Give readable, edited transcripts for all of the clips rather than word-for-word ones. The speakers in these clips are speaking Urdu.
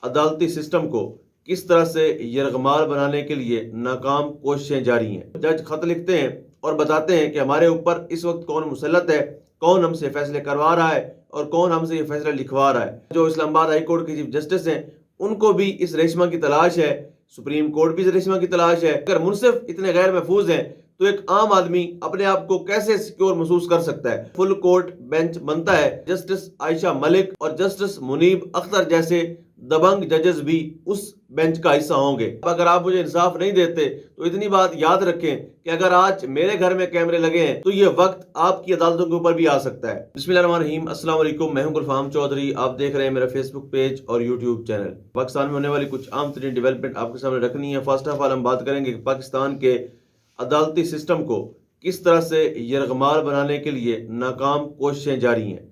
عدالتی سسٹم کو کس طرح سے یرغمال بنانے کے لیے ناکام کوششیں جاری ہیں۔ جج خط لکھتے ہیں اور بتاتے ہیں کہ ہمارے اوپر اس وقت کون مسلط ہے، کون ہم سے فیصلے کروا رہا ہے اور کون ہم سے یہ فیصلہ لکھوا رہا ہے۔ جو اسلام آباد ہائی کورٹ کے چیف جسٹس ہیں ان کو بھی اس ریشمہ کی تلاش ہے، سپریم کورٹ بھی اس ریشمہ کی تلاش ہے۔ اگر منصف اتنے غیر محفوظ ہیں تو ایک عام آدمی اپنے آپ کو کیسے سیکیور محسوس کر سکتا ہے؟ فل کورٹ بینچ بنتا ہے، جسٹس عائشہ ملک اور جسٹس منیب اختر جیسے دبنگ ججز بھی اس بینچ کا حصہ ہوں گے۔ اگر آپ مجھے انصاف نہیں دیتے تو اتنی بات یاد رکھیں کہ اگر آج میرے گھر میں کیمرے لگے ہیں تو یہ وقت آپ کی عدالتوں کے اوپر بھی آ سکتا ہے۔ بسم اللہ الرحمن الرحیم، السلام علیکم، میں ہوں گلفام چودھری، آپ دیکھ رہے ہیں میرا فیس بک پیج اور یوٹیوب چینل۔ پاکستان میں ہونے والی کچھ عام ترین ڈیولپمنٹ آپ کے سامنے رکھنی ہے۔ فرسٹ آف آل ہم بات کریں گے کہ پاکستان کے عدالتی سسٹم کو کس طرح سے یرغمال بنانے کے لیے ناکام کوششیں جاری ہیں۔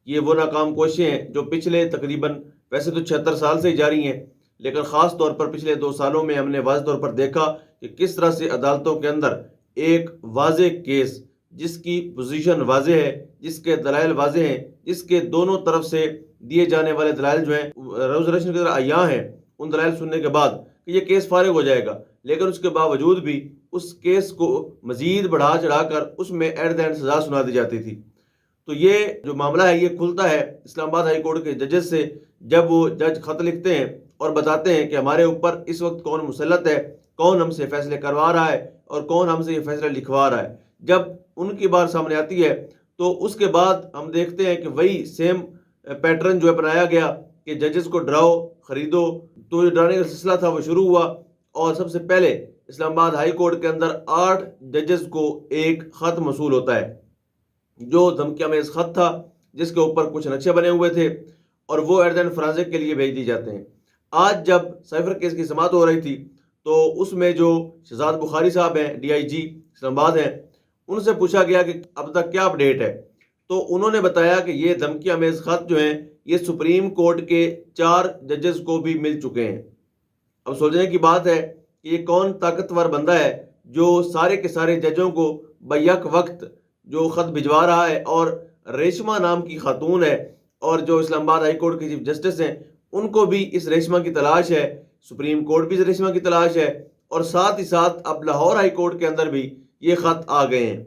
یہ وہ ناکام کوششیں ہیں جو پچھلے تقریباً ویسے تو 76 سال سے جاری ہیں، لیکن خاص طور پر پچھلے 2 سالوں میں ہم نے واضح طور پر دیکھا کہ کس طرح سے عدالتوں کے اندر ایک واضح کیس جس کی پوزیشن واضح ہے، جس کے دلائل واضح ہیں، جس کے دونوں طرف سے دیے جانے والے دلائل جو ہیں روز روشن کی طرح عیاں ہیں، ان دلائل سننے کے بعد کہ یہ کیس فارغ ہو جائے گا، لیکن اس کے باوجود بھی اس کیس کو مزید بڑھا چڑھا کر اس میں ایٹ دا اینڈ سزا سنا دی جاتی تھی۔ تو یہ جو معاملہ ہے یہ کھلتا ہے اسلام آباد ہائی کورٹ کے ججز سے، جب وہ جج خط لکھتے ہیں اور بتاتے ہیں کہ ہمارے اوپر اس وقت کون مسلط ہے، کون ہم سے فیصلے کروا رہا ہے اور کون ہم سے یہ فیصلہ لکھوا رہا ہے۔ جب ان کی بات سامنے آتی ہے تو اس کے بعد ہم دیکھتے ہیں کہ وہی سیم پیٹرن جو اپنایا گیا کہ ججز کو ڈراؤ خریدو، تو یہ ڈرانے کا سلسلہ تھا وہ شروع ہوا، اور سب سے پہلے اسلام آباد ہائی کورٹ کے اندر 8 ججز کو ایک خط موصول ہوتا ہے جو دھمکی آمیز خط تھا، جس کے اوپر کچھ نقشے بنے ہوئے تھے اور وہ ایردن فرانزک کے لیے بھیج دی جاتے ہیں۔ آج جب سائفر کیس کی سماعت ہو رہی تھی تو اس میں جو شہزاد بخاری صاحب ہیں DIG اسلام آباد ہیں، ان سے پوچھا گیا کہ اب تک کیا اپڈیٹ ہے، تو انہوں نے بتایا کہ یہ دھمکی آمیز خط جو ہیں یہ سپریم کورٹ کے 4 ججز کو بھی مل چکے ہیں۔ اب سوچنے کی بات ہے کہ یہ کون طاقتور بندہ ہے جو سارے کے سارے ججوں کو بیک وقت جو خط بھجوا رہا ہے، اور ریشمہ نام کی خاتون ہے اور جو اسلام آباد ہائی کورٹ کے چیف جسٹس ہیں ان کو بھی اس ریشمہ کی تلاش ہے، سپریم کورٹ بھی اس ریشمہ کی تلاش ہے، اور ساتھ ہی ساتھ اب لاہور ہائی کورٹ کے اندر بھی یہ خط آ گئے ہیں۔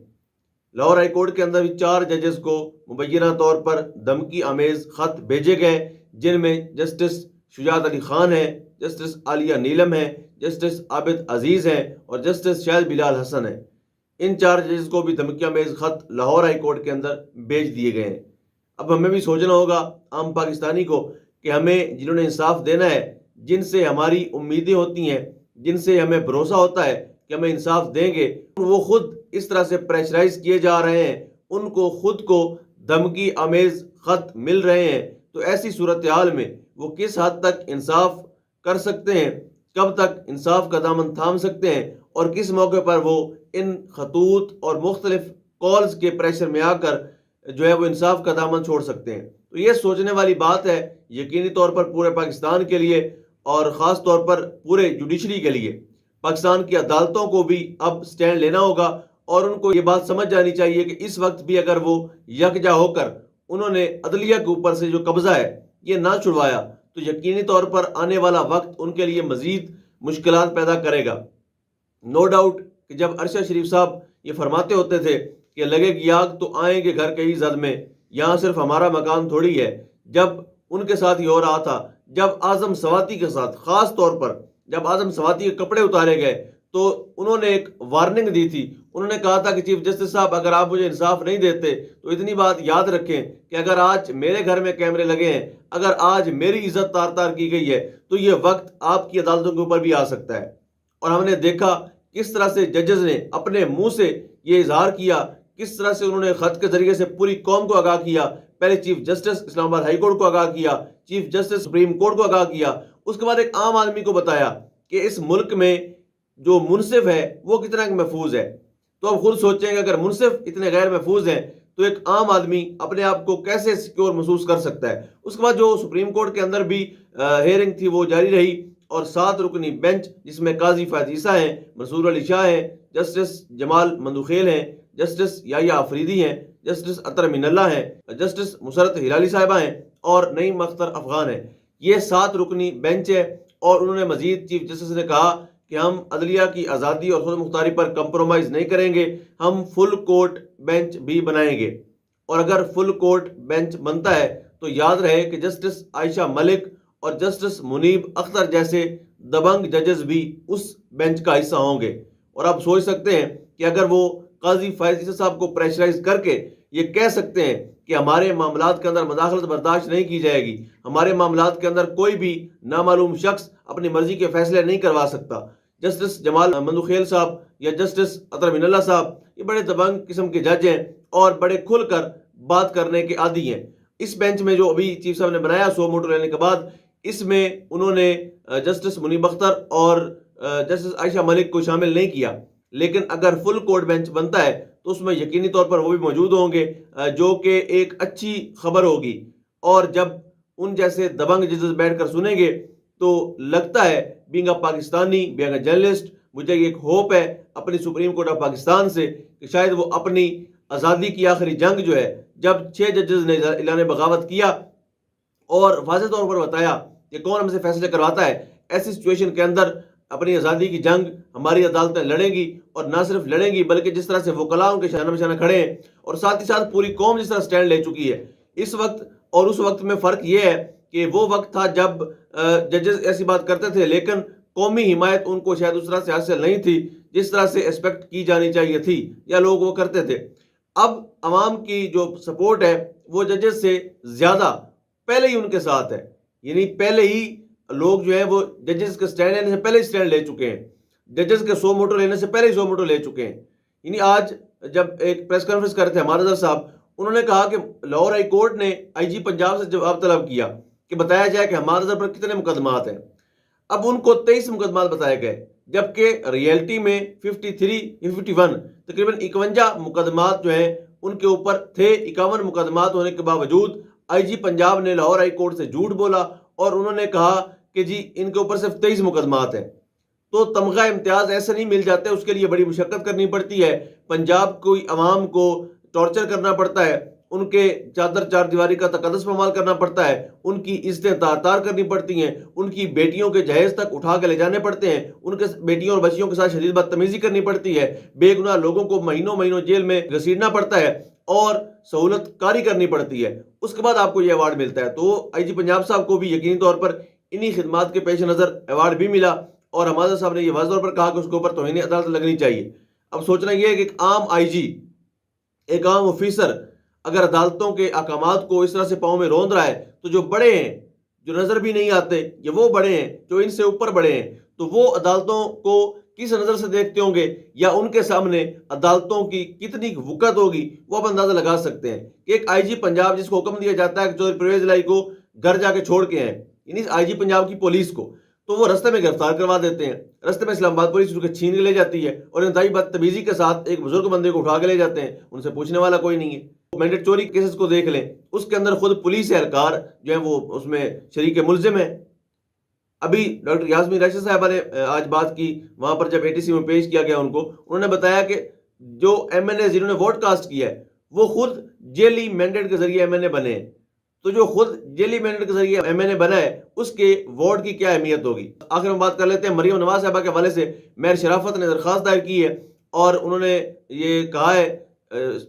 لاہور ہائی کورٹ کے اندر بھی 4 ججز کو مبینہ طور پر دھمکی آمیز خط بھیجے گئے، جن میں جسٹس شجاعت علی خان ہیں، جسٹس عالیہ نیلم ہیں، جسٹس عابد عزیز ہیں اور جسٹس شاہد بلال حسن ہیں۔ ان 4 ججز کو بھی دھمکی آمیز خط لاہور ہائی کورٹ کے اندر بھیج دیے گئے ہیں۔ اب ہمیں بھی سوچنا ہوگا عام پاکستانی کو کہ ہمیں جنہوں نے انصاف دینا ہے، جن سے ہماری امیدیں ہوتی ہیں، جن سے ہمیں بھروسہ ہوتا ہے کہ ہمیں انصاف دیں گے، وہ خود اس طرح سے پریشرائز کیے جا رہے ہیں، ان کو خود کو دھمکی آمیز خط مل رہے ہیں، تو ایسی صورتحال میں وہ کس حد تک انصاف کر سکتے ہیں، کب تک انصاف کا دامن تھام سکتے ہیں، اور کس موقع پر وہ ان خطوط اور مختلف کالز کے پریشر میں آ کر جو ہے وہ انصاف کا دامن چھوڑ سکتے ہیں۔ تو یہ سوچنے والی بات ہے یقینی طور پر پورے پاکستان کے لیے، اور خاص طور پر پورے جوڈیشری کے لیے۔ پاکستان کی عدالتوں کو بھی اب سٹینڈ لینا ہوگا اور ان کو یہ بات سمجھ جانی چاہیے کہ اس وقت بھی اگر وہ یکجا ہو کر انہوں نے عدلیہ کے اوپر سے جو قبضہ ہے یہ نہ چھڑوایا تو یقینی طور پر آنے والا وقت ان کے لیے مزید مشکلات پیدا کرے گا۔ نو ڈاؤٹ کہ جب عرشہ شریف صاحب یہ فرماتے ہوتے تھے کہ لگے گی آگ تو آئیں گے گھر کے ہی زد میں، یہاں صرف ہمارا مکان تھوڑی ہے، جب ان کے ساتھ یہ ہو رہا تھا، جب اعظم سواتی کے ساتھ، خاص طور پر جب اعظم سواتی کے کپڑے اتارے گئے تو انہوں نے ایک وارننگ دی تھی، انہوں نے کہا تھا کہ چیف جسٹس صاحب اگر آپ مجھے انصاف نہیں دیتے تو اتنی بات یاد رکھیں کہ اگر آج میرے گھر میں کیمرے لگے ہیں، اگر آج میری عزت تار تار کی گئی ہے تو یہ وقت آپ کی عدالتوں کے اوپر بھی آ سکتا ہے۔ اور ہم نے دیکھا کس طرح سے ججز نے اپنے منہ سے یہ اظہار کیا، کس طرح سے انہوں نے خط کے ذریعے سے پوری قوم کو آگاہ کیا، پہلے چیف جسٹس اسلام آباد ہائی کورٹ کو آگاہ کیا، چیف جسٹس سپریم کورٹ کو آگاہ کیا، اس کے بعد ایک عام آدمی کو بتایا کہ اس ملک میں جو منصف ہے وہ کتنا محفوظ ہے۔ تو اب خود سوچیں کہ اگر منصف اتنے غیر محفوظ ہیں تو ایک عام آدمی اپنے آپ کو کیسے سیکیور محسوس کر سکتا ہے۔ اس کے بعد جو سپریم کورٹ کے اندر بھی ہیئرنگ تھی وہ جاری رہی، اور 7 رکنی بینچ جس میں قاضی فائز عیسیٰ ہیں، منصور علی شاہ ہیں، جسٹس جمال مندوخیل ہیں، جسٹس یحییٰ آفریدی ہیں، جسٹس اطہر امین اللہ ہیں، جسٹس مسرت ہلالی صاحبہ ہیں اور نعیم اختر افغان ہیں۔ یہ 7 رکنی بینچ ہے، اور انہوں نے مزید چیف جسٹس نے کہا کہ ہم عدلیہ کی آزادی اور خود مختاری پر کمپرومائز نہیں کریں گے، ہم فل کورٹ بینچ بھی بنائیں گے۔ اور اگر فل کورٹ بینچ بنتا ہے تو یاد رہے کہ جسٹس عائشہ ملک اور جسٹس منیب اختر جیسے دبنگ ججز بھی اس بینچ کا حصہ ہوں گے۔ اور آپ سوچ سکتے ہیں کہ اگر وہ قاضی فائز عیسی صاحب کو پریشرائز کر کے یہ کہہ سکتے ہیں کہ ہمارے معاملات کے اندر مداخلت برداشت نہیں کی جائے گی، ہمارے معاملات کے اندر کوئی بھی نامعلوم شخص اپنی مرضی کے فیصلے نہیں کروا سکتا۔ جسٹس جمال مندوخیل صاحب یا جسٹس اطہر امین اللہ صاحب یہ بڑے دبنگ قسم کے جج ہیں اور بڑے کھل کر بات کرنے کے عادی ہیں۔ اس بینچ میں جو ابھی چیف صاحب نے بنایا سو موٹو لینے کے بعد، اس میں انہوں نے جسٹس منیب اختر اور جسٹس عائشہ ملک کو شامل نہیں کیا، لیکن اگر فل کورٹ بینچ بنتا ہے تو اس میں یقینی طور پر وہ بھی موجود ہوں گے، جو کہ ایک اچھی خبر ہوگی۔ اور جب ان جیسے دبنگ ججز بیٹھ کر سنیں گے تو لگتا ہے being a Pakistani, being a journalist, مجھے ایک ہوپ ہے اپنی سپریم کورٹ آف پاکستان سے کہ شاید وہ اپنی آزادی کی آخری جنگ جو ہے، جب 6 ججز نے اعلان بغاوت کیا اور واضح طور پر بتایا کہ کون ہم سے فیصلے کرواتا ہے، ایسی سچویشن کے اندر اپنی آزادی کی جنگ ہماری عدالتیں لڑیں گی، اور نہ صرف لڑیں گی بلکہ جس طرح سے وکلاء ان کے شانہ بشانہ کھڑے ہیں، اور ساتھ ہی ساتھ پوری قوم جس طرح سٹینڈ لے چکی ہے اس وقت اور اس وقت میں فرق یہ ہے کہ وہ وقت تھا جب ججز ایسی بات کرتے تھے لیکن قومی حمایت ان کو شاید اس طرح سے حاصل نہیں تھی جس طرح سے ایکسپیکٹ کی جانی چاہیے تھی یا لوگ وہ کرتے تھے۔ اب عوام کی جو سپورٹ ہے وہ ججز سے زیادہ پہلے ہی ان کے ساتھ ہے، یعنی پہلے ہی لوگ جو ہیں وہ ججز کے سٹینڈ لینے سے پہلے ہی سٹینڈ لے چکے ہیں، ججز کے 100 موٹو لینے سے پہلے ہی 100 موٹو لے چکے ہیں۔ یعنی آج جب ایک پریس کانفرنس کر رہے تھے ہمارے صاحب، انہوں نے کہا کہ لاہور ہائی کورٹ نے آئی جی پنجاب سے جواب طلب کیا کہ بتایا جائے کہ ہمارے پر کتنے مقدمات ہیں۔ اب ان کو 23 مقدمات بتائے گئے، جبکہ ریئلٹی میں 53 یا 51 تقریباً 51 مقدمات جو ہیں ان کے اوپر تھے۔ 51 مقدمات ہونے کے باوجود آئی جی پنجاب نے لاہور ہائی کورٹ سے جھوٹ بولا اور انہوں نے کہا کہ جی ان کے اوپر صرف 23 مقدمات ہیں۔ تو تمغہ امتیاز ایسے نہیں مل جاتے، اس کے لیے بڑی مشقت کرنی پڑتی ہے، پنجاب کو عوام کو ٹارچر کرنا پڑتا ہے، ان کے چادر چار دیواری کا تقدس پامال کرنا پڑتا ہے، ان کی عزتیں تار تار کرنی پڑتی ہیں، ان کی بیٹیوں کے جہیز تک اٹھا کے لے جانے پڑتے ہیں، ان کے بیٹیوں اور بچیوں کے ساتھ شدید بدتمیزی کرنی پڑتی ہے، بے گناہ لوگوں کو مہینوں مہینوں جیل میں گھسیٹنا پڑتا ہے اور سہولت کاری کرنی پڑتی ہے، اس کے بعد آپ کو یہ ایوارڈ ملتا ہے۔ تو آئی جی پنجاب صاحب کو بھی یقینی طور پر انہی خدمات کے پیش نظر ایوارڈ بھی ملا، اور ہمارے صاحب نے یہ واضح طور پر کہا کہ اس کے اوپر توہین عدالت لگنی چاہیے۔ اب سوچنا یہ ہے کہ ایک عام آئی جی، ایک عام آفیسر اگر عدالتوں کے احکامات کو اس طرح سے پاؤں میں روند رہا ہے تو جو بڑے ہیں، جو نظر بھی نہیں آتے، یا وہ بڑے ہیں جو ان سے اوپر بڑے ہیں، تو وہ عدالتوں کو کس نظر سے دیکھتے ہوں گے یا ان کے سامنے عدالتوں کی کتنی وقت ہوگی وہ آپ اندازہ لگا سکتے ہیں کہ ایک آئی جی پنجاب جس کو حکم دیا جاتا ہے کہ چودھری پرویز الہی کو گھر جا کے چھوڑ کے ہیں، یعنی آئی جی پنجاب کی پولیس کو، تو وہ رستے میں گرفتار کروا دیتے ہیں، رستے میں اسلام آباد پولیس چھین کے لے جاتی ہے اور انتہائی بدتمیزی کے ساتھ ایک بزرگ بندے کو اٹھا کے لے جاتے ہیں، ان سے پوچھنے والا کوئی نہیں ہے۔ مینڈیٹ چوری کیسز کو دیکھ لیں، اس کے اندر خود پولیس اہلکار جو ہیں وہ اس میں شریک ملزم ہیں۔ ابھی ڈاکٹر یاسمین راشد صاحبہ نے آج بات کی، وہاں پر جب ATC میں پیش کیا گیا ان کو، انہوں نے بتایا کہ جو MNA جنہوں نے ووٹ کاسٹ کیا ہے وہ خود جیلی مینڈیٹ کے ذریعے MNA بنے ہیں، تو جو خود جیلی مینڈیٹ کے ذریعے MNA بنا ہے اس کے ووٹ کی کیا اہمیت ہوگی۔ آخر میں بات کر لیتے ہیں مریم نواز صاحبہ کے حوالے سے۔ مہر شرافت نے درخواست دائر کی ہے اور انہوں نے یہ کہا ہے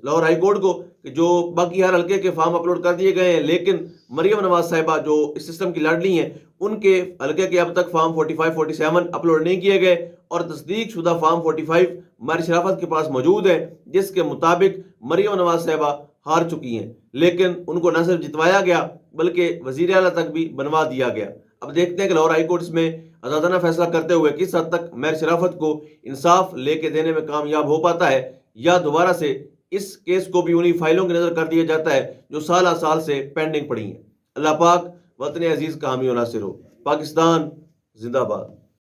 لاہور ہائی کورٹ کو کہ جو باقی ہر حلقے کے فارم اپلوڈ کر دیے گئے ہیں، لیکن مریم نواز صاحبہ جو اس سسٹم کی لاڈلی ہیں ان کے حلقے کے اب تک فارم 45 47 اپلوڈ نہیں کیے گئے، اور تصدیق شدہ فارم 45 مہر شرافت کے پاس موجود ہے جس کے مطابق مریم نواز صاحبہ ہار چکی ہیں، لیکن ان کو نہ صرف جتوایا گیا بلکہ وزیر اعلیٰ تک بھی بنوا دیا گیا۔ اب دیکھتے ہیں کہ لاہور ہائی کورٹ اس میں آزادانہ فیصلہ کرتے ہوئے کس حد تک مہر شرافت کو انصاف لے کے دینے میں کامیاب ہو پاتا ہے، یا دوبارہ سے اس کیس کو بھی انہی فائلوں کی نظر کر دیا جاتا ہے جو سالہ سال سے پینڈنگ پڑی ہیں۔ اللہ پاک وطن عزیز کا حامی و ناصر ہو۔ پاکستان زندہ باد۔